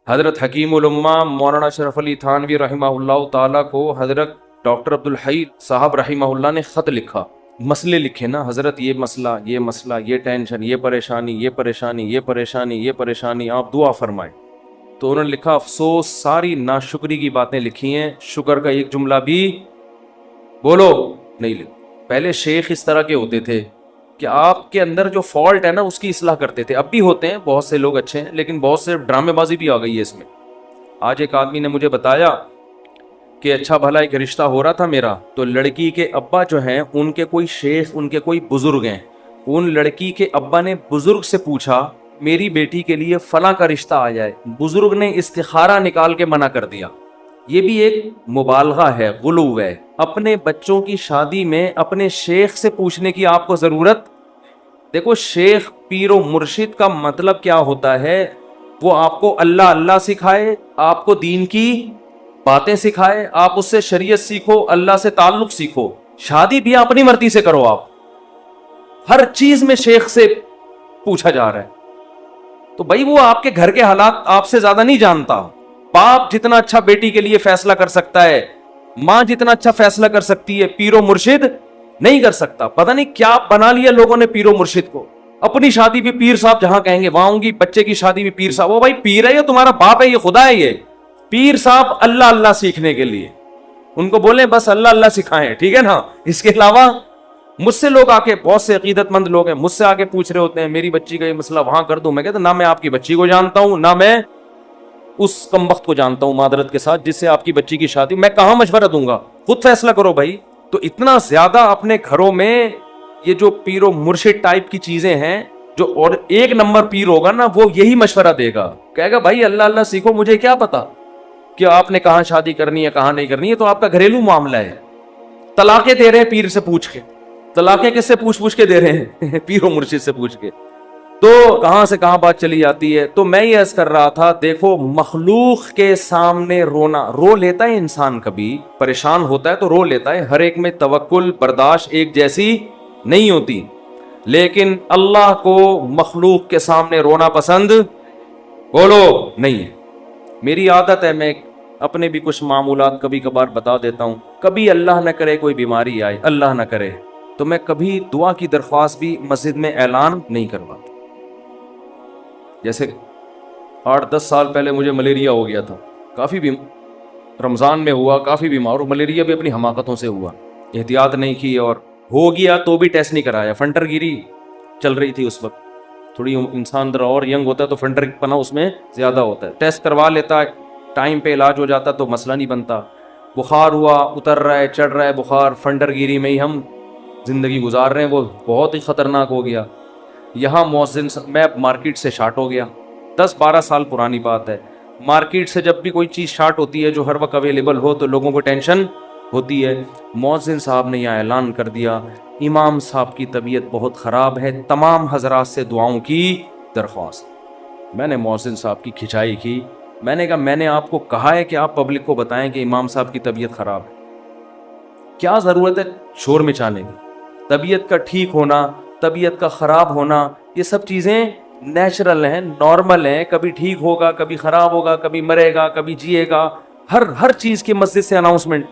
حضرت حکیم الامہ مولانا اشرف علی تھانوی رحمہ اللہ تعالیٰ کو حضرت ڈاکٹر عبدالحی صاحب رحمہ اللہ نے خط لکھا، مسئلے لکھے نا، حضرت یہ مسئلہ، یہ ٹینشن، یہ پریشانی، آپ دعا فرمائیں۔ تو انہوں نے لکھا، افسوس ساری ناشکری کی باتیں لکھی ہیں، شکر کا ایک جملہ بھی بولو نہیں لکھا۔ پہلے شیخ اس طرح کے ہوتے تھے کہ آپ کے اندر جو فالٹ ہے نا اس کی اصلاح کرتے تھے، اب بھی ہوتے ہیں، بہت سے لوگ اچھے ہیں، لیکن بہت سے ڈرامے بازی بھی آ گئی ہے اس میں۔ آج ایک آدمی نے مجھے بتایا کہ اچھا بھلا ایک رشتہ ہو رہا تھا میرا، تو لڑکی کے ابا جو ہیں ان کے کوئی شیخ، ان کے کوئی بزرگ ہیں، ان لڑکی کے ابا نے بزرگ سے پوچھا میری بیٹی کے لیے فلاں کا رشتہ آ جائے، بزرگ نے استخارہ نکال کے منع کر دیا۔ یہ بھی ایک مبالغہ ہے، غلو ہے۔ اپنے بچوں کی شادی میں اپنے شیخ سے پوچھنے کی آپ کو ضرورت؟ دیکھو شیخ پیر و مرشد کا مطلب کیا ہوتا ہے، وہ آپ کو اللہ اللہ سکھائے، آپ کو دین کی باتیں سکھائے، آپ اس سے شریعت سیکھو، اللہ سے تعلق سیکھو۔ شادی بھی اپنی مرضی سے کرو، آپ ہر چیز میں شیخ سے پوچھا جا رہا ہے، تو بھائی وہ آپ کے گھر کے حالات آپ سے زیادہ نہیں جانتا۔ باپ جتنا اچھا بیٹی کے لیے فیصلہ کر سکتا ہے، ماں جتنا اچھا فیصلہ کر سکتی ہے، پیر و مرشد نہیں کر سکتا۔ پتہ نہیں کیا بنا لیا لوگوں نے پیر و مرشد کو، اپنی شادی بھی پیر صاحب جہاں کہیں گے وہاں ہوں گی، بچے کی شادی بھی پیر صاحب۔ وہ بھائی پیر ہے یا تمہارا باپ ہے، یہ خدا ہے؟ یہ پیر صاحب اللہ اللہ سیکھنے کے لیے، ان کو بولیں بس اللہ اللہ سکھائیں، ٹھیک ہے نا؟ اس کے علاوہ مجھ سے لوگ آ کے، بہت سے عقیدت مند لوگ ہیں مجھ سے آ کے پوچھ رہے ہوتے ہیں میری بچی کا یہ مسئلہ وہاں کر دوں۔ میں کہتا نہ میں آپ کی بچی کو جانتا ہوں، نہ میں اس کمبخت کو جانتا ہوں معذرت کے ساتھ جس سے آپ کی بچی کی شادی، میں کہاں مشورہ دوں گا، خود فیصلہ کرو بھائی۔ تو اتنا زیادہ اپنے گھروں میں یہ جو پیر و مرشد ٹائپ کی چیزیں ہیں، جو اور ایک نمبر پیر ہوگا نا وہ یہی مشورہ دے گا، کہے گا بھائی اللہ اللہ سیکھو، مجھے کیا پتا کہ آپ نے کہاں شادی کرنی ہے کہاں نہیں کرنی ہے، تو آپ کا گھریلو معاملہ ہے۔ طلاقیں دے رہے ہیں پیر سے پوچھ کے، طلاقیں کس سے پوچھ کے دے رہے ہیں؟ پیر و مرشد سے پوچھ کے۔ تو کہاں سے کہاں بات چلی جاتی ہے۔ تو میں یہ عرض کر رہا تھا، دیکھو مخلوق کے سامنے رونا، رو لیتا ہے انسان، کبھی پریشان ہوتا ہے تو رو لیتا ہے، ہر ایک میں توکل برداشت ایک جیسی نہیں ہوتی، لیکن اللہ کو مخلوق کے سامنے رونا پسند بولو نہیں ہے۔ میری عادت ہے، میں اپنے بھی کچھ معمولات کبھی کبھار بتا دیتا ہوں، کبھی اللہ نہ کرے کوئی بیماری آئے، اللہ نہ کرے، تو میں کبھی دعا کی درخواست بھی مسجد میں اعلان نہیں کرواتا۔ جیسے 8-10 سال پہلے مجھے ملیریا ہو گیا تھا، کافی بھی رمضان میں ہوا، کافی بیمار، اور ملیریا بھی اپنی حماقتوں سے ہوا، احتیاط نہیں کی، اور ہو گیا تو بھی ٹیسٹ نہیں کرایا۔ فنٹر گیری چل رہی تھی اس وقت، تھوڑی انسان ذرا اور ینگ ہوتا ہے تو فنٹر پنا اس میں زیادہ ہوتا ہے، ٹیسٹ کروا لیتا ہے، ٹائم پہ علاج ہو جاتا تو مسئلہ نہیں بنتا۔ بخار ہوا، اتر رہا ہے، چڑھ رہا ہے بخار، فنٹر گیری میں ہی ہم زندگی گزار رہے ہیں، وہ بہت ہی خطرناک ہو گیا۔ یہاں مؤذن، میں مارکیٹ سے شارٹ ہو گیا، 10-12 سال پرانی بات ہے۔ مارکیٹ سے جب بھی کوئی چیز شارٹ ہوتی ہے جو ہر وقت اویلیبل ہو تو لوگوں کو ٹینشن ہوتی ہے۔ مؤذن صاحب نے یہاں اعلان کر دیا امام صاحب کی طبیعت بہت خراب ہے، تمام حضرات سے دعاؤں کی درخواست۔ میں نے مؤذن صاحب کی کھچائی کی، میں نے کہا میں نے آپ کو کہا ہے کہ آپ پبلک کو بتائیں کہ امام صاحب کی طبیعت خراب ہے، کیا ضرورت ہے شور مچانے کی؟ طبیعت کا ٹھیک ہونا، طبیعت کا خراب ہونا، یہ سب چیزیں نیچرل ہیں، نارمل ہیں، کبھی ٹھیک ہوگا، کبھی خراب ہوگا، کبھی مرے گا، کبھی جیے گا، ہر چیز کی مسجد سے اناؤنسمنٹ۔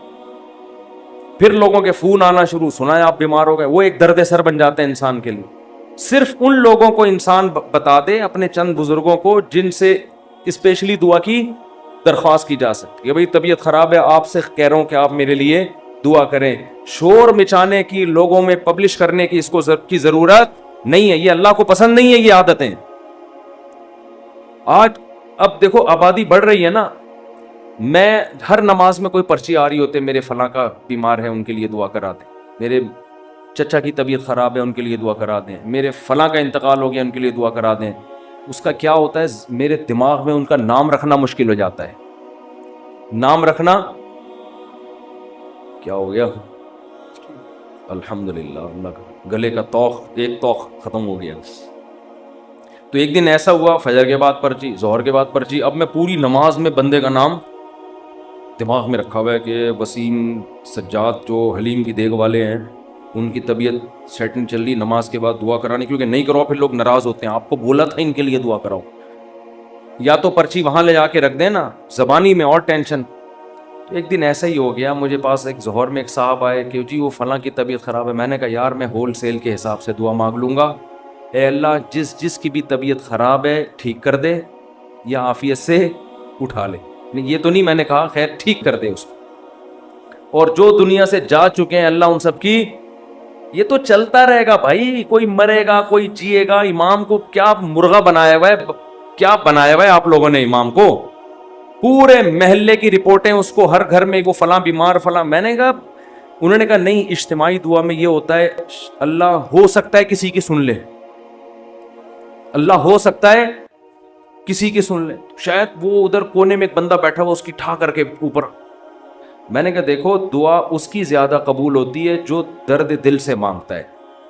پھر لوگوں کے فون آنا شروع، سنا ہے آپ بیمار ہو گئے، وہ ایک درد سر بن جاتے ہیں انسان کے لیے۔ صرف ان لوگوں کو انسان بتا دے، اپنے چند بزرگوں کو جن سے اسپیشلی دعا کی درخواست کی جا سکتی ہے، بھئی طبیعت خراب ہے، آپ سے کہہ رہا ہوں کہ آپ میرے لیے دعا کریں۔ شور مچانے کی، لوگوں میں پبلش کرنے کی اس کو کی ضرورت نہیں ہے، یہ اللہ کو پسند نہیں ہے یہ عادتیں۔ آج اب دیکھو آبادی بڑھ رہی ہے نا، میں ہر نماز میں کوئی پرچی آ رہی ہوتے، میرے فلاں کا بیمار ہے ان کے لیے دعا کرا دیں، میرے چچا کی طبیعت خراب ہے ان کے لیے دعا کرا دیں، میرے فلاں کا انتقال ہو گیا ان کے لیے دعا کرا دیں۔ اس کا کیا ہوتا ہے، میرے دماغ میں ان کا نام رکھنا مشکل ہو جاتا ہے۔ نام رکھنا کیا ہو گیا، الحمدللہ اللہ کا گلے کا توخ، ایک توخ ختم ہو گیا۔ تو ایک دن ایسا ہوا، فجر کے بعد پرچی، ظہر کے بعد پرچی، اب میں پوری نماز میں بندے کا نام دماغ میں رکھا ہوا ہے کہ وسیم سجاد جو حلیم کی دیگ والے ہیں ان کی طبیعت سیٹنگ چل رہی، نماز کے بعد دعا کرانی، کیونکہ نہیں کرو پھر لوگ ناراض ہوتے ہیں، آپ کو بولا تھا ان کے لیے دعا کراؤ۔ یا تو پرچی وہاں لے جا کے رکھ دیں نا, زبانی میں اور ٹینشن. ایک دن ایسا ہی ہو گیا, مجھے پاس ایک ظہر میں ایک صاحب آئے کہ جی وہ فلاں کی طبیعت خراب ہے. میں نے کہا یار میں ہول سیل کے حساب سے دعا مانگ لوں گا, اے اللہ جس کی بھی طبیعت خراب ہے ٹھیک کر دے یا عافیت سے اٹھا لے. یہ تو نہیں میں نے کہا خیر ٹھیک کر دے اس کو, اور جو دنیا سے جا چکے ہیں اللہ ان سب کی, یہ تو چلتا رہے گا بھائی, کوئی مرے گا کوئی جیے گا. امام کو کیا مرغا بنایا ہوا ہے, کیا بنایا ہوا ہے آپ لوگوں نے امام کو, پورے محلے کی رپورٹیں اس کو, ہر گھر میں وہ فلاں بیمار فلاں. میں نے کہا, انہوں نے کہا نہیں اجتماعی دعا میں یہ ہوتا ہے اللہ ہو سکتا ہے کسی کی سن لے, اللہ ہو سکتا ہے کسی کی سن لے. شاید وہ ادھر کونے میں ایک بندہ بیٹھا ہوا اس کی ٹھا کر کے اوپر. میں نے کہا دیکھو دعا اس کی زیادہ قبول ہوتی ہے جو درد دل سے مانگتا ہے,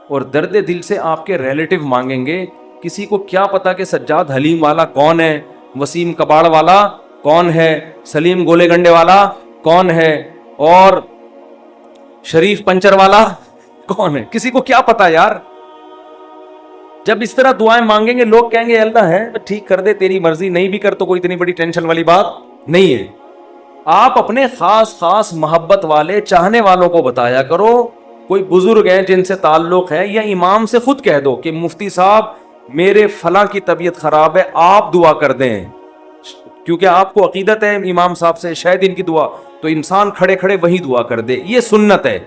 اور درد دل سے آپ کے ریلیٹو مانگیں گے. کسی کو کیا پتا کہ سجاد حلیم والا کون ہے, وسیم کباڑ والا کون ہے, سلیم گولے گنڈے والا کون ہے, اور شریف پنچر والا کون ہے, کسی کو کیا پتا یار. جب اس طرح دعائیں مانگیں گے لوگ کہیں گے اللہ ہے ٹھیک کر دے, تیری مرضی, نہیں بھی کر تو کوئی اتنی بڑی ٹینشن والی بات نہیں ہے. آپ اپنے خاص محبت والے چاہنے والوں کو بتایا کرو, کوئی بزرگ ہیں جن سے تعلق ہے, یا امام سے خود کہہ دو کہ مفتی صاحب میرے فلاں کی طبیعت خراب ہے آپ دعا کر دیں, کیونکہ آپ کو عقیدت ہے امام صاحب سے شاید ان کی دعا, تو انسان کھڑے کھڑے وہی دعا کر دے. یہ سنت ہے.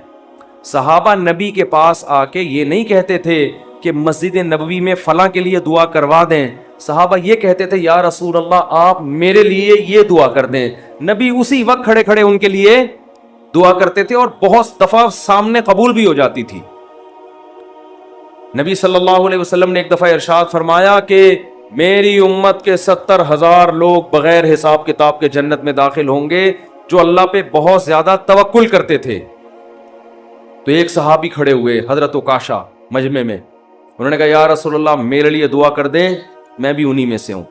صحابہ نبی کے پاس آ کے یہ نہیں کہتے تھے کہ مسجد نبوی میں فلاں کے لیے دعا کروا دیں, صحابہ یہ کہتے تھے یا رسول اللہ آپ میرے لیے یہ دعا کر دیں. نبی اسی وقت کھڑے کھڑے ان کے لیے دعا کرتے تھے, اور بہت دفعہ سامنے قبول بھی ہو جاتی تھی. نبی صلی اللہ علیہ وسلم نے ایک دفعہ ارشاد فرمایا کہ میری امت کے 70,000 لوگ بغیر حساب کتاب کے جنت میں داخل ہوں گے جو اللہ پہ بہت زیادہ توکل کرتے تھے. تو ایک صحابی کھڑے ہوئے حضرت عکاشہ مجمع میں, انہوں نے کہا یا رسول اللہ میرے لیے دعا کر دیں, میں بھی انہی میں سے ہوں.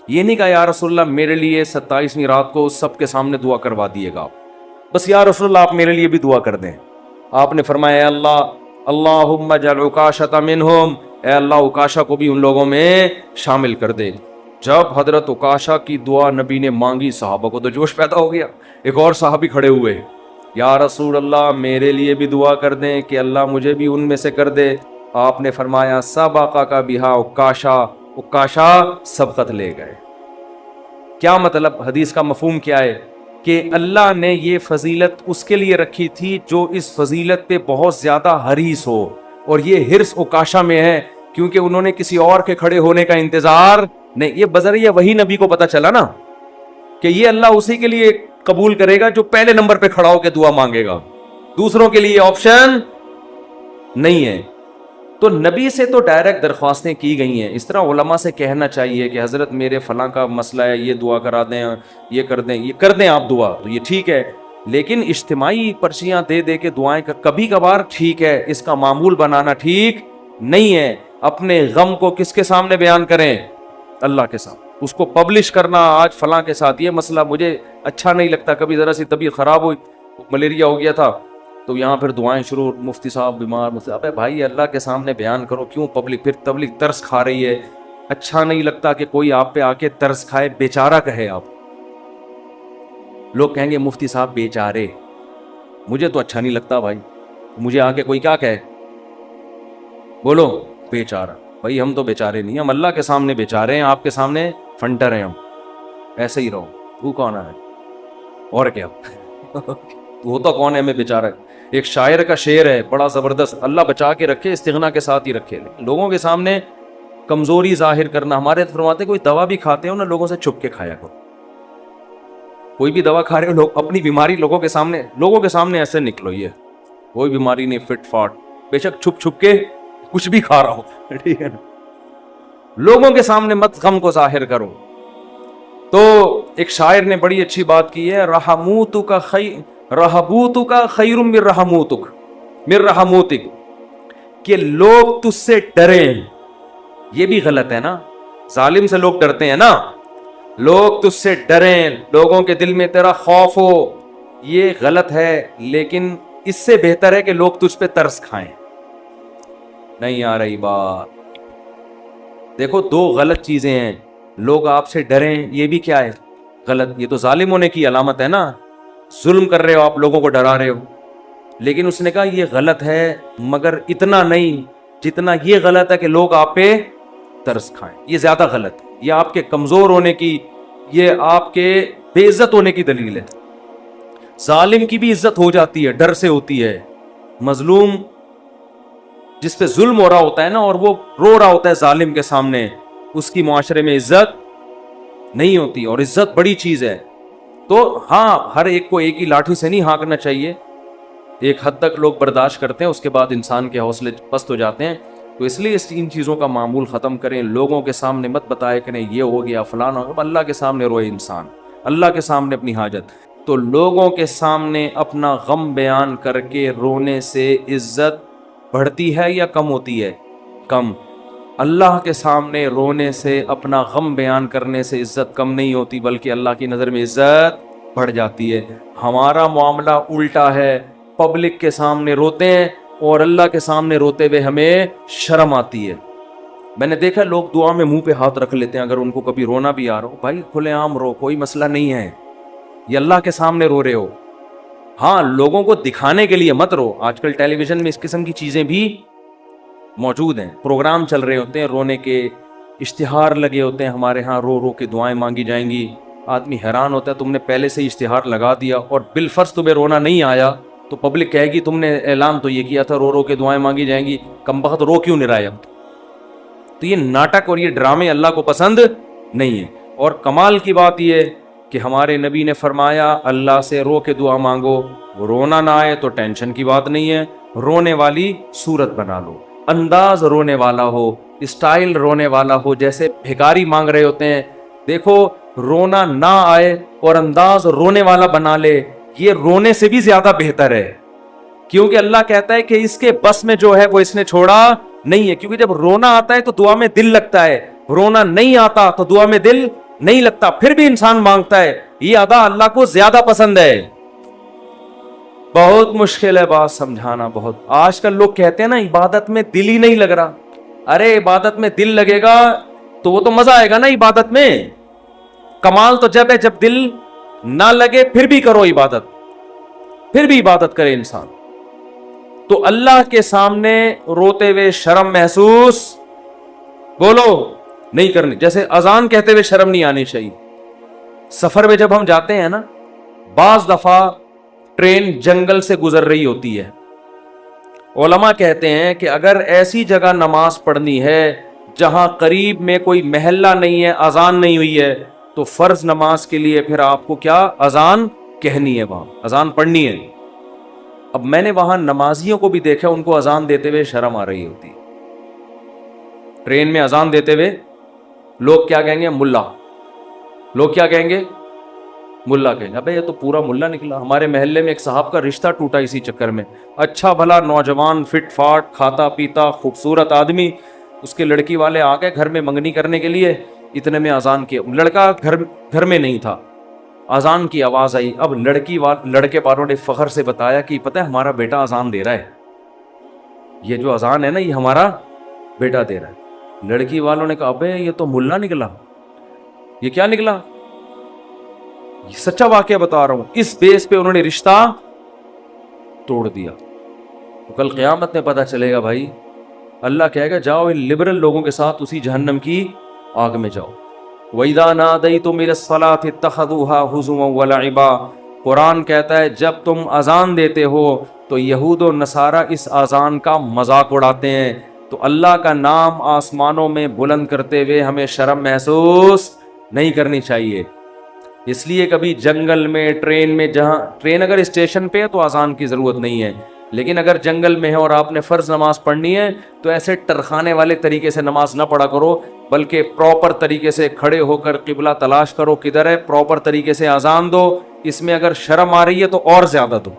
یہ نہیں کہا یا رسول اللہ میرے لیے 27ویں رات کو سب کے سامنے دعا کروا دیے گا, بس یا رسول اللہ آپ میرے لیے بھی دعا کر دیں. آپ نے فرمایا اللہ اللہم اجعل عکاشۃ منہم, اے اللہ عکاشہ کو بھی ان لوگوں میں شامل کر دے. جب حضرت عکاشہ کی دعا نبی نے مانگی صحابہ کو تو جوش پیدا ہو گیا. ایک اور صحابی کھڑے ہوئے, یا رسول اللہ میرے لیے بھی دعا کر دیں کہ اللہ مجھے بھی ان میں سے کر دے. آپ نے فرمایا سبقک بہا عکاشہ, عکاشہ سبقت لے گئے. کیا مطلب, حدیث کا مفہوم کیا ہے کہ اللہ نے یہ فضیلت اس کے لیے رکھی تھی جو اس فضیلت پہ بہت زیادہ حریص ہو, اور یہ حرص عکاشہ میں ہے کیونکہ انہوں نے کسی اور کے کھڑے ہونے کا انتظار نہیں. یہ بذریعہ وہی نبی کو پتا چلا نا کہ یہ اللہ اسی کے لیے قبول کرے گا جو پہلے نمبر پہ کھڑا ہو کے دعا مانگے گا, دوسروں کے لیے آپشن نہیں ہے. تو نبی سے تو ڈائریکٹ درخواستیں کی گئی ہیں. اس طرح علماء سے کہنا چاہیے کہ حضرت میرے فلاں کا مسئلہ ہے, یہ دعا کرا دیں, یہ کر دیں آپ دعا, تو یہ ٹھیک ہے. لیکن اجتماعی پرچیاں دے کے دعائیں کبھی کبھار ٹھیک ہے, اس کا معمول بنانا ٹھیک نہیں ہے. اپنے غم کو کس کے سامنے بیان کریں, اللہ کے ساتھ. اس کو پبلش کرنا آج فلاں کے ساتھ یہ مسئلہ مجھے اچھا نہیں لگتا, کبھی ذرا سی طبیعت خراب ہوئی, ملیریا ہو گیا تھا, تو یہاں پھر دعائیں شروع, مفتی صاحب بیمار, مفتی صاحب بھائی اللہ کے سامنے بیان کرو, کیوں پبلک, پھر تبلیغ ترس کھا رہی ہے. اچھا نہیں لگتا کہ کوئی آپ پہ آ کے ترس کھائے, بیچارہ کہے آپ. لوگ کہیں گے مفتی صاحب بیچارے, مجھے تو اچھا نہیں لگتا بھائی, مجھے آ کے کوئی کیا کہے, بولو بیچارہ. بھائی ہم تو بیچارے نہیں, ہم اللہ کے سامنے بیچارے ہیں, آپ کے سامنے فنٹر ہیں ہم. ایسے ہی رہو, تو کون ہے اور کیا ہوتا کون ہے, ہمیں بیچارہ. ایک شاعر کا شعر ہے بڑا زبردست, اللہ بچا کے رکھے استغنا کے ساتھ ہی رکھے. لوگوں کے سامنے کمزوری ظاہر کرنا, ہمارے فرماتے کوئی دوا بھی کھاتے ہو نا لوگوں سے چھپ کے کھایا کرو. کوئی بھی دوا کھا رہے ہو, لوگ اپنی بیماری لوگوں کے سامنے ایسے نکلو, یہ کوئی بیماری نہیں, فٹ فاٹ, بے شک چھپ کے کچھ بھی کھا رہا ہو, ٹھیک ہے نا, لوگوں کے سامنے مت غم کو ظاہر کرو. تو ایک شاعر نے بڑی اچھی بات کی ہے, رہبوتک خیر من رحموتک, کہ لوگ تجھ سے ڈریں. یہ بھی غلط ہے نا, ظالم سے لوگ ڈرتے ہیں نا, لوگ تجھ سے ڈریں, لوگوں کے دل میں تیرا خوف ہو, یہ غلط ہے. لیکن اس سے بہتر ہے کہ لوگ تجھ پہ ترس کھائیں. نہیں آ رہی بات. دیکھو دو غلط چیزیں ہیں, لوگ آپ سے ڈریں، یہ بھی کیا ہے؟ غلط. یہ تو ظالم ہونے کی علامت ہے نا، ظلم کر رہے ہو آپ، لوگوں کو ڈرا رہے ہو. لیکن اس نے کہا یہ غلط ہے، مگر اتنا نہیں جتنا یہ غلط ہے کہ لوگ آپ پہ ترس کھائیں. یہ زیادہ غلط ہے، یہ آپ کے کمزور ہونے کی، یہ آپ کے بے عزت ہونے کی دلیل ہے. ظالم کی بھی عزت ہو جاتی ہے، ڈر سے ہوتی ہے. مظلوم جس پہ ظلم ہو رہا ہوتا ہے نا، اور وہ رو رہا ہوتا ہے ظالم کے سامنے، اس کی معاشرے میں عزت نہیں ہوتی. اور عزت بڑی چیز ہے. تو ہاں، ہر ایک کو ایک ہی لاٹھی سے نہیں ہانکنا چاہیے. ایک حد تک لوگ برداشت کرتے ہیں، اس کے بعد انسان کے حوصلے پست ہو جاتے ہیں. تو اس لیے ان چیزوں کا معمول ختم کریں. لوگوں کے سامنے مت بتائے کریں یہ ہو گیا فلان ہو گیا. اللہ کے سامنے روئے انسان، اللہ کے سامنے اپنی حاجت. تو لوگوں کے سامنے اپنا غم بیان کر کے رونے سے عزت بڑھتی ہے یا کم ہوتی ہے؟ کم. اللہ کے سامنے رونے سے، اپنا غم بیان کرنے سے عزت کم نہیں ہوتی، بلکہ اللہ کی نظر میں عزت بڑھ جاتی ہے. ہمارا معاملہ الٹا ہے، پبلک کے سامنے روتے ہیں اور اللہ کے سامنے روتے ہوئے ہمیں شرم آتی ہے. میں نے دیکھا لوگ دعا میں منہ پہ ہاتھ رکھ لیتے ہیں اگر ان کو کبھی رونا بھی آ رہا ہو. بھائی کھلے عام رو، کوئی مسئلہ نہیں ہے، یہ اللہ کے سامنے رو رہے ہو. ہاں، لوگوں کو دکھانے کے لیے مت رو. آج کل ٹیلی ویژن میں اس قسم کی چیزیں بھی موجود ہیں، پروگرام چل رہے ہوتے ہیں رونے کے، اشتہار لگے ہوتے ہیں ہمارے ہاں، رو رو کے دعائیں مانگی جائیں گی. آدمی حیران ہوتا ہے، تم نے پہلے سے ہی اشتہار لگا دیا اور بالفرض تمہیں رونا نہیں آیا تو پبلک کہے گی تم نے اعلان تو یہ کیا تھا رو رو کے دعائیں مانگی جائیں گی، کم بخت رو کیوں نہیں رہا ہے اب؟ تو یہ ناٹک اور یہ ڈرامے اللہ کو پسند نہیں ہے. اور کمال کی بات یہ کہ ہمارے نبی نے فرمایا اللہ سے رو کے دعا مانگو. رونا نہ آئے تو ٹینشن کی بات نہیں ہے، رونے والی صورت بنا لو، انداز رونے والا ہو، اسٹائل رونے والا ہو، جیسے بھکاری مانگ رہے ہوتے ہیں. دیکھو، رونا نہ آئے اور انداز رونے والا بنا لے، یہ رونے سے بھی زیادہ بہتر ہے. کیونکہ اللہ کہتا ہے کہ اس کے بس میں جو ہے وہ اس نے چھوڑا نہیں ہے. کیونکہ جب رونا آتا ہے تو دعا میں دل لگتا ہے، رونا نہیں آتا تو دعا میں دل نہیں لگتا، پھر بھی انسان مانگتا ہے. یہ ادا اللہ کو زیادہ پسند ہے. بہت مشکل ہے بات سمجھانا. بہت آج کل لوگ کہتے ہیں نا عبادت میں دل ہی نہیں لگ رہا. ارے عبادت میں دل لگے گا تو وہ تو مزہ آئے گا نا عبادت میں. کمال تو جب ہے جب دل نہ لگے پھر بھی کرو عبادت، پھر بھی عبادت کرے انسان. تو اللہ کے سامنے روتے ہوئے شرم محسوس بولو نہیں کرنی. جیسے اذان کہتے ہوئے شرم نہیں آنی چاہیے. سفر میں جب ہم جاتے ہیں نا، بعض دفعہ ٹرین جنگل سے گزر رہی ہوتی ہے. علماء کہتے ہیں کہ اگر ایسی جگہ نماز پڑھنی ہے جہاں قریب میں کوئی محلہ نہیں ہے، اذان نہیں ہوئی ہے، تو فرض نماز کے لیے پھر آپ کو کیا اذان کہنی ہے، وہاں اذان پڑھنی ہے. اب میں نے وہاں نمازیوں کو بھی دیکھا، ان کو اذان دیتے ہوئے شرم آ رہی ہوتی. ٹرین میں اذان دیتے ہوئے لوگ کیا کہیں گے؟ ملا. لوگ کیا کہیں گے؟ ملا کہیں گے. ابے یہ تو پورا ملا نکلا. ہمارے محلے میں ایک صاحب کا رشتہ ٹوٹا اسی چکر میں. اچھا بھلا نوجوان، فٹ فاٹ، کھاتا پیتا، خوبصورت آدمی. اس کے لڑکی والے آ گئے گھر میں منگنی کرنے کے لیے، اتنے میں اذان کی. لڑکا گھر میں نہیں تھا، اذان کی آواز آئی. اب لڑکے والوں نے فخر سے بتایا کہ پتہ ہے ہمارا بیٹا اذان دے رہا ہے، یہ جو اذان ہے نا یہ ہمارا بیٹا دے رہا ہے. لڑکی والوں نے کہا ابے یہ تو ملا نکلا. یہ کیا نکلا؟ یہ سچا واقعہ بتا رہا ہوں. اس بیس پہ انہوں نے رشتہ توڑ دیا. تو کل قیامت میں پتہ چلے گا بھائی. اللہ کہے گا جاؤ ان لبرل لوگوں کے ساتھ اسی جہنم کی آگ میں جاؤ. وَإِذَا نَادَيْتُمْ إِلَى الصَّلَاةِ اتَّخَذُوهَا هُزُوًا وَلَعِبًا. قرآن کہتا ہے جب تم اذان دیتے ہو تو یہود و نصارہ اس اذان کا مذاق اڑاتے ہیں. تو اللہ کا نام آسمانوں میں بلند کرتے ہوئے ہمیں شرم محسوس نہیں کرنی چاہیے. اس لیے کبھی جنگل میں، ٹرین میں، جہاں ٹرین اگر اسٹیشن پہ ہے تو اذان کی ضرورت نہیں ہے، لیکن اگر جنگل میں ہے اور آپ نے فرض نماز پڑھنی ہے تو ایسے ٹرخانے والے طریقے سے نماز نہ پڑھا کرو، بلکہ پراپر طریقے سے کھڑے ہو کر قبلہ تلاش کرو کدھر ہے، پراپر طریقے سے اذان دو. اس میں اگر شرم آ رہی ہے تو اور زیادہ دو.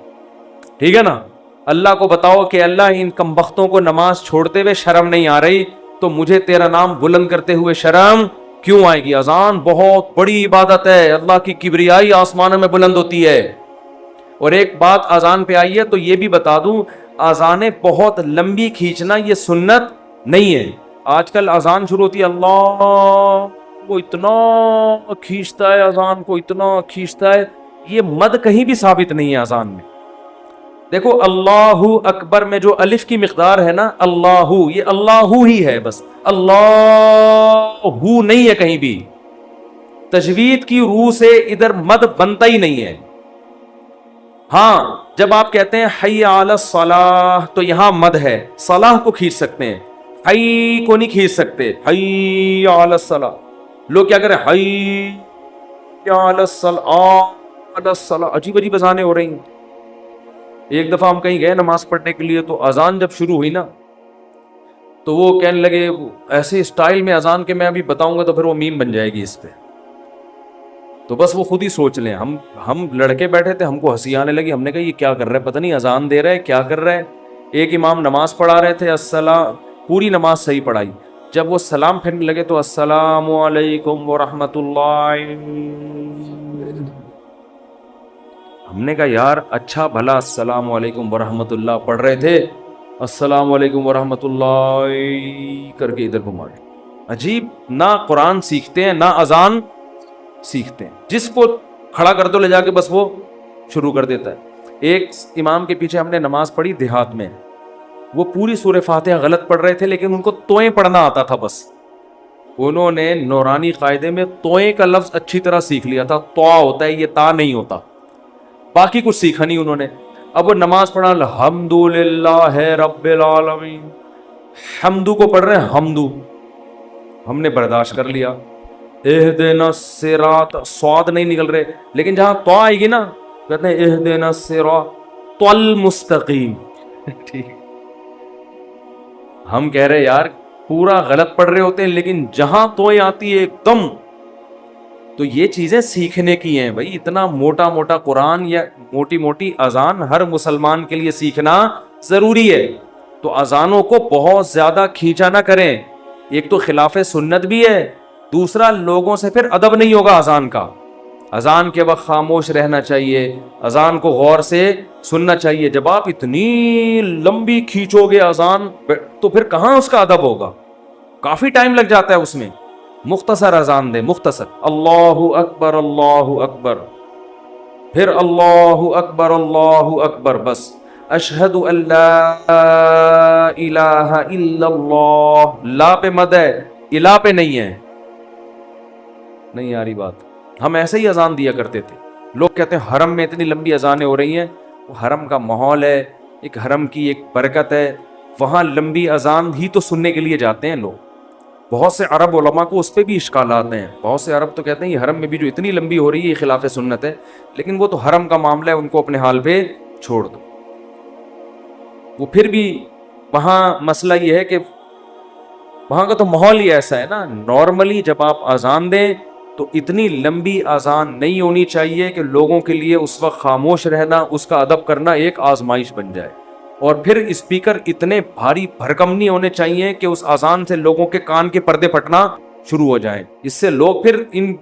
ٹھیک ہے نا؟ اللہ کو بتاؤ کہ اللہ ان کمبختوں کو نماز چھوڑتے ہوئے شرم نہیں آ رہی تو مجھے تیرا نام بلند کرتے ہوئے شرم کیوں آئے گی؟ اذان بہت بڑی عبادت ہے، اللہ کی کبریائی آسمانوں میں بلند ہوتی ہے. اور ایک بات اذان پہ آئی ہے تو یہ بھی بتا دوں، اذانیں بہت لمبی کھینچنا یہ سنت نہیں ہے. آج کل اذان شروع ہوتی ہے اللہ کو اتنا کھینچتا ہے، اذان کو اتنا کھینچتا ہے. یہ مد کہیں بھی ثابت نہیں ہے اذان میں. دیکھو اللہ اکبر میں جو الف کی مقدار ہے نا، اللہ، یہ اللہ ہی ہے بس، اللہ نہیں ہے کہیں بھی. تجوید کی روح سے ادھر مد بنتا ہی نہیں ہے. ہاں جب آپ کہتے ہیں حی علی الصلاح تو یہاں مد ہے، صلاح کو کھینچ سکتے ہیں، حی کو نہیں کھینچ سکتے. حی علی الصلاح، لوگ کیا کریں، حی علی الصلاح، عجیب عجیب اذانیں ہو رہی ہیں. ایک دفعہ ہم کہیں گئے نماز پڑھنے کے لیے، تو اذان جب شروع ہوئی نا تو وہ کہنے لگے ایسے اسٹائل میں اذان کے، میں ابھی بتاؤں گا تو پھر وہ میم بن جائے گی اس پہ. تو بس وہ خود ہی سوچ لیں. ہم لڑکے بیٹھے تھے، ہم کو ہنسی آنے لگی. ہم نے کہا یہ کیا کر رہا ہے، پتہ نہیں اذان دے رہا ہے کیا کر رہا ہے. ایک امام نماز پڑھا رہے تھے، السلام، پوری نماز صحیح پڑھائی. جب وہ سلام پھیرنے لگے تو السلام علیکم ورحمۃ اللہ. ہم نے کہا یار اچھا بھلا السلام علیکم ورحمۃ اللہ پڑھ رہے تھے، السلام علیکم ورحمۃ اللہ کر کے ادھر گھما گئے. عجیب، نہ قرآن سیکھتے ہیں نہ اذان سیکھتے ہیں. جس کو کھڑا کر دو لے جا کے بس وہ شروع کر دیتا ہے. ایک امام کے پیچھے ہم نے نماز پڑھی دیہات میں، وہ پوری سورہ فاتحہ غلط پڑھ رہے تھے لیکن ان کو توئیں پڑھنا آتا تھا. بس انہوں نے نورانی قاعدے میں توئیں کا لفظ اچھی طرح سیکھ لیا تھا. تو ہوتا ہے، یہ تا نہیں ہوتا. باقی کچھ سیکھا نہیں انہوں نے. اب وہ نماز پڑھا الحمدللہ رب العالمین، حمدو کو پڑھ رہے ہیں حمدو. ہم نے برداشت کر لیا. اہدنا الصراط، صاد نہیں نکل رہے، لیکن جہاں تو آئے گی نا کہتے ہیں اہدنا الصراط المستقیم. ٹھیک، ہم کہہ رہے یار پورا غلط پڑھ رہے ہوتے ہیں، لیکن جہاں تو آتی ہے ایک دم. تو یہ چیزیں سیکھنے کی ہیں بھائی. اتنا موٹا موٹا قرآن یا موٹی موٹی اذان ہر مسلمان کے لیے سیکھنا ضروری ہے. تو اذانوں کو بہت زیادہ کھینچا نہ کریں. ایک تو خلاف سنت بھی ہے، دوسرا لوگوں سے پھر ادب نہیں ہوگا اذان کا. اذان کے وقت خاموش رہنا چاہیے، اذان کو غور سے سننا چاہیے. جب آپ اتنی لمبی کھینچو گے اذان تو پھر کہاں اس کا ادب ہوگا. کافی ٹائم لگ جاتا ہے اس میں. مختصر اذان دے، مختصر، اللہ اکبر اللہ اکبر، پھر اللہ اکبر اللہ اکبر، بس اشہد ان لا الہ الا اللہ. لا پہ مد ہے، الہ پہ نہیں ہے. نہیں آ رہی بات. ہم ایسے ہی اذان دیا کرتے تھے. لوگ کہتے ہیں حرم میں اتنی لمبی اذانیں ہو رہی ہیں. وہ حرم کا ماحول ہے، ایک حرم کی ایک برکت ہے. وہاں لمبی اذان ہی تو سننے کے لیے جاتے ہیں لوگ. بہت سے عرب علماء کو اس پہ بھی اشکالات ہیں. بہت سے عرب تو کہتے ہیں یہ حرم میں بھی جو اتنی لمبی ہو رہی ہے یہ خلاف سنت ہے. لیکن وہ تو حرم کا معاملہ ہے، ان کو اپنے حال پہ چھوڑ دو. وہ پھر بھی وہاں مسئلہ یہ ہے کہ وہاں کا تو ماحول ہی ایسا ہے نا. نارملی جب آپ اذان دیں تو اتنی لمبی اذان نہیں ہونی چاہیے کہ لوگوں کے لیے اس وقت خاموش رہنا، اس کا ادب کرنا ایک آزمائش بن جائے. اور پھر اسپیکر اتنے بھاری بھرکم نہیں ہونے چاہیے کہ اس اذان سے لوگوں کے کان کے پردے پھٹنا شروع ہو جائیں. اس سے لوگ پھر ان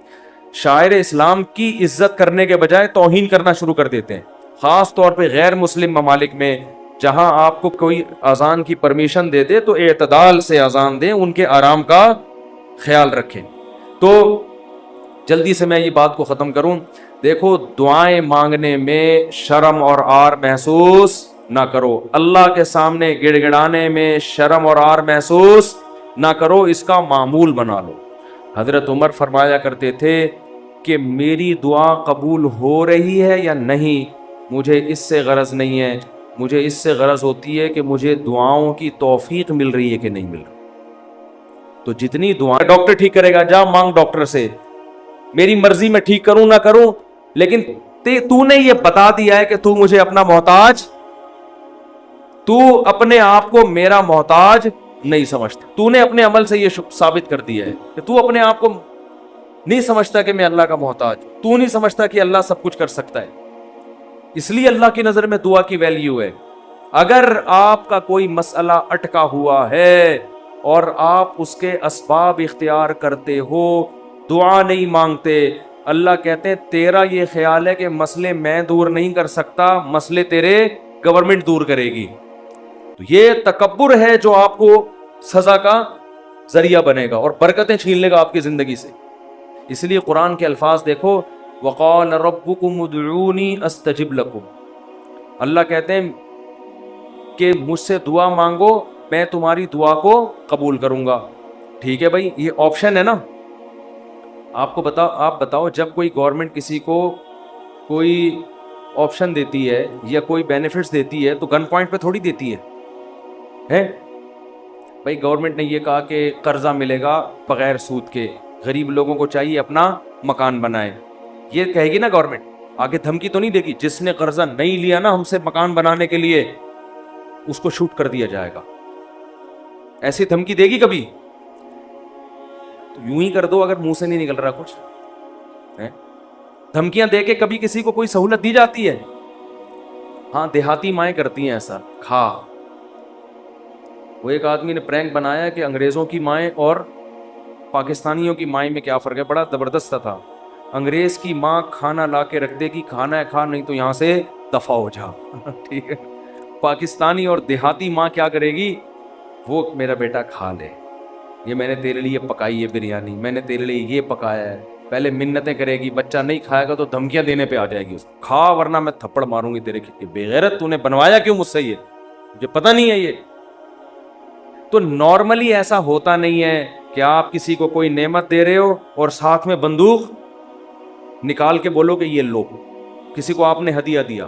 شاعر اسلام کی عزت کرنے کے بجائے توہین کرنا شروع کر دیتے ہیں. خاص طور پہ غیر مسلم ممالک میں جہاں آپ کو کوئی اذان کی پرمیشن دے دے تو اعتدال سے اذان دیں، ان کے آرام کا خیال رکھیں. تو جلدی سے میں یہ بات کو ختم کروں. دیکھو دعائیں مانگنے میں شرم اور عار محسوس نہ کرو. اللہ کے سامنے گڑ گڑانے میں شرم اور عار محسوس نہ کرو، اس کا معمول بنا لو. حضرت عمر فرمایا کرتے تھے کہ میری دعا قبول ہو رہی ہے یا نہیں مجھے اس سے غرض نہیں ہے، مجھے اس سے غرض ہوتی ہے کہ مجھے دعاؤں کی توفیق مل رہی ہے کہ نہیں مل رہی. تو جتنی دعائیں ڈاکٹر ٹھیک کرے گا، جا مانگ ڈاکٹر سے، میری مرضی میں ٹھیک کروں نہ کروں، لیکن تو نے یہ بتا دیا ہے کہ تو مجھے اپنا محتاج، تو اپنے آپ کو میرا محتاج نہیں سمجھتا. تو نے اپنے عمل سے یہ ثابت کر دیا ہے کہ تو اپنے آپ کو نہیں سمجھتا کہ میں اللہ کا محتاج. تو نہیں سمجھتا کہ اللہ سب کچھ کر سکتا ہے. اس لیے اللہ کی نظر میں دعا کی ویلیو ہے. اگر آپ کا کوئی مسئلہ اٹکا ہوا ہے اور آپ اس کے اسباب اختیار کرتے ہو، دعا نہیں مانگتے، اللہ کہتے ہیں تیرا یہ خیال ہے کہ مسئلے میں دور نہیں کر سکتا، مسئلے تیرے گورنمنٹ دور کرے گی. تو یہ تکبر ہے جو آپ کو سزا کا ذریعہ بنے گا اور برکتیں چھین لے گا آپ کی زندگی سے. اس لیے قرآن کے الفاظ دیکھو، وقال ربکم ادعونی استجب لکم، اللہ کہتے ہیں کہ مجھ سے دعا مانگو، میں تمہاری دعا کو قبول کروں گا. ٹھیک ہے بھائی، یہ آپشن ہے نا. آپ بتاؤ جب کوئی گورنمنٹ کسی کو کوئی آپشن دیتی ہے یا کوئی بینیفٹس دیتی ہے تو گن پوائنٹ پہ تھوڑی دیتی ہے. بھائی گورنمنٹ نے یہ کہا کہ قرضہ ملے گا بغیر سود کے، غریب لوگوں کو چاہیے اپنا مکان بنائے، یہ کہے گی نا گورنمنٹ. آگے دھمکی تو نہیں دے گی جس نے قرضہ نہیں لیا نا ہم سے مکان بنانے کے لیے اس کو شوٹ کر دیا جائے گا، ایسی دھمکی دے گی کبھی؟ تو یوں ہی کر دو اگر منہ سے نہیں نکل رہا کچھ. دھمکیاں دے کے کبھی کسی کو کوئی سہولت دی جاتی ہے؟ ہاں دیہاتی مائیں کرتی ہیں ایسا. وہ ایک آدمی نے پرینک بنایا کہ انگریزوں کی مائیں اور پاکستانیوں کی مائیں میں کیا فرق ہے، بڑا زبردست تھا. انگریز کی ماں کھانا لا کے رکھ دے گی، کھانا ہے کھا، نہیں تو یہاں سے دفع ہو جا. ٹھیک ہے. پاکستانی اور دیہاتی ماں کیا کرے گی؟ وہ میرا بیٹا کھا لے، یہ میں نے تیرے لیے پکائی ہے بریانی، میں نے تیرے لیے یہ پکایا ہے. پہلے منتیں کرے گی، بچہ نہیں کھائے گا تو دھمکیاں دینے پہ آ جائے گی، کھا ورنہ میں تھپڑ ماروں گی تیرے کی. بے غیرت، تو نے بنوایا کیوں مجھ سے؟ یہ مجھے پتہ نہیں ہے. یہ تو نارملی ایسا ہوتا نہیں ہے کہ آپ کسی کو کوئی نعمت دے رہے ہو اور ساتھ میں بندوق نکال کے بولو کہ یہ لو. کسی کو آپ نے ہدیہ دیا،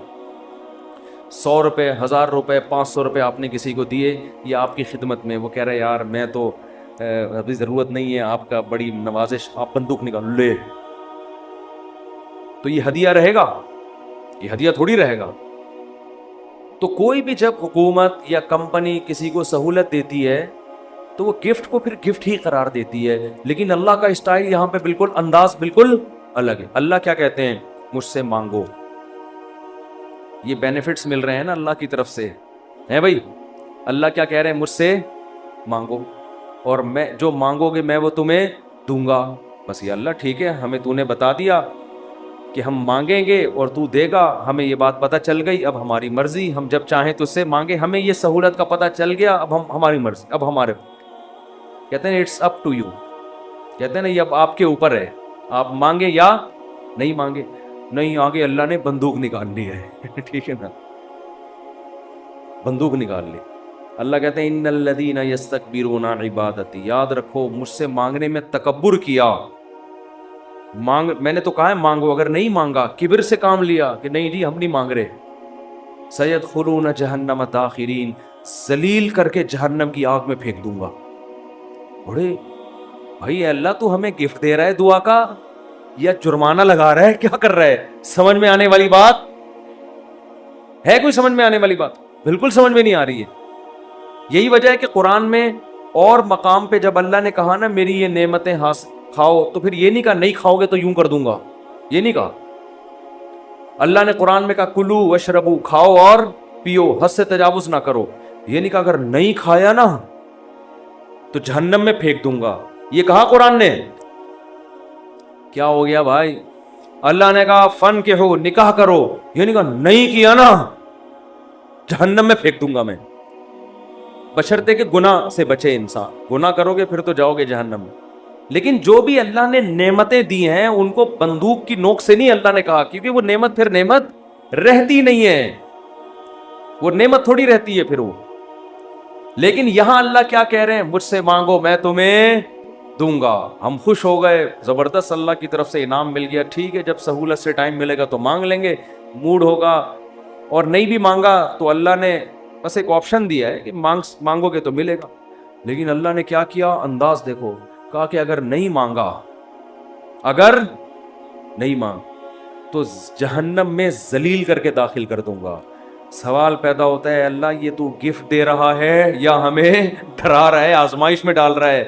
100 روپے، 1000 روپے، 500 روپے آپ نے کسی کو دیے یا آپ کی خدمت میں، وہ کہہ رہے یار میں تو ابھی ضرورت نہیں ہے آپ کا، بڑی نوازش، آپ بندوق نکال لے، تو یہ ہدیہ رہے گا؟ یہ ہدیہ تھوڑی رہے گا. تو کوئی بھی جب حکومت یا کمپنی کسی کو سہولت دیتی ہے تو وہ گفٹ کو پھر گفٹ ہی قرار دیتی ہے. لیکن اللہ کا اسٹائل یہاں پہ بالکل انداز بالکل الگ ہے. اللہ کیا کہتے ہیں؟ مجھ سے مانگو. یہ بینیفٹس مل رہے ہیں نا اللہ کی طرف سے، ہے بھائی. اللہ کیا کہہ رہے ہیں؟ مجھ سے مانگو اور میں جو مانگو گے میں وہ تمہیں دوں گا. بس یہ اللہ ٹھیک ہے، ہمیں تو نے بتا دیا کہ ہم مانگیں گے اور تو دے گا، ہمیں یہ بات پتہ چل گئی، اب ہماری مرضی، ہم جب چاہیں تو اس سے مانگے. ہمیں یہ سہولت کا پتہ چل گیا، اب ہم ہماری مرضی، اب ہمارے کہتے ہیں اٹس اپ ٹو یو، کہتے ہیں نا یہ اب آپ کے اوپر ہے، آپ مانگے یا نہیں مانگے. نہیں آگے اللہ نے بندوق نکال لی ہے. ٹھیک ہے نا، بندوق نکال لی. اللہ کہتے ہیں ان الذین یستکبرون عن عبادتی، یاد رکھو مجھ سے مانگنے میں تکبر کیا. میں نے تو کہا ہے مانگو، اگر نہیں مانگا کبر سے کام لیا کہ نہیں جی ہم نہیں مانگ رہے، سیدخلون جہنم داخرین، ذلیل کر کے جہنم کی آگ میں پھینک دوں گا. بڑے بھائی اللہ تو ہمیں گفٹ دے رہا ہے دعا کا یا جرمانہ لگا رہا ہے؟ کیا کر رہا ہے؟ سمجھ میں آنے والی بات ہے؟ کوئی سمجھ میں آنے والی بات؟ بالکل سمجھ میں نہیں آ رہی ہے. یہی وجہ ہے کہ قرآن میں اور مقام پہ جب اللہ نے کہا نا میری یہ نعمتیں کھاؤ، تو پھر یہ نہیں کہا نہیں کھاؤ گے تو یوں کر دوں گا، یہ نہیں کہا. اللہ نے قرآن میں کہا کلو وشربو، کھاؤ اور پیو، حد سے تجاوز نہ کرو. یہ نہیں کہا اگر نہیں کھایا نا تو جہنم میں پھینک دوں گا، یہ کہا قرآن نے. کیا ہو گیا بھائی؟ اللہ نے کہا فن کے ہو، نکاح کرو، یہ نہیں کہا نہیں کیا نا جہنم میں پھینک دوں گا میں. بشرطے کہ گناہ سے بچے انسان، گناہ کرو گے پھر تو جاؤ گے جہنم میں. لیکن جو بھی اللہ نے نعمتیں دی ہیں ان کو بندوق کی نوک سے نہیں اللہ نے کہا، کیونکہ وہ نعمت پھر نعمت رہتی نہیں ہے، وہ نعمت تھوڑی رہتی ہے پھر وہ. لیکن یہاں اللہ کیا کہہ رہے ہیں؟ مجھ سے مانگو میں تمہیں دوں گا. ہم خوش ہو گئے، زبردست، اللہ کی طرف سے انعام مل گیا. ٹھیک ہے، جب سہولت سے ٹائم ملے گا تو مانگ لیں گے، موڈ ہوگا. اور نہیں بھی مانگا تو اللہ نے بس ایک آپشن دیا ہے کہ مانگو گے تو ملے گا. لیکن اللہ نے کیا کیا؟ انداز دیکھو، کہا کہ اگر نہیں مانگا، اگر نہیں مانگ تو جہنم میں ذلیل کر کے داخل کر دوں گا. سوال پیدا ہوتا ہے اللہ یہ تو گفٹ دے رہا ہے یا ہمیں ڈرا رہا ہے، آزمائش میں ڈال رہا ہے؟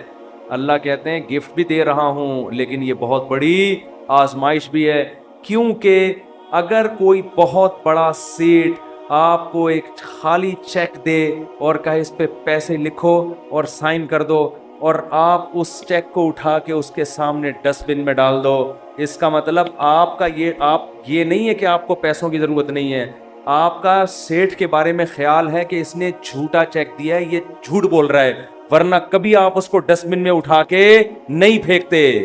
اللہ کہتے ہیں گفٹ بھی دے رہا ہوں لیکن یہ بہت بڑی آزمائش بھی ہے. کیونکہ اگر کوئی بہت بڑا سیٹ آپ کو ایک خالی چیک دے اور کہے اس پہ پیسے لکھو اور سائن کر دو، اور آپ اس چیک کو اٹھا کے اس کے سامنے ڈسٹ بن میں ڈال دو، اس کا مطلب آپ یہ نہیں ہے کہ آپ کو پیسوں کی ضرورت نہیں ہے، آپ کا سیٹ کے بارے میں خیال ہے کہ اس نے جھوٹا چیک دیا ہے، یہ جھوٹ بول رہا ہے، ورنہ کبھی آپ اس کو ڈسٹ بن میں اٹھا کے نہیں پھینکتے.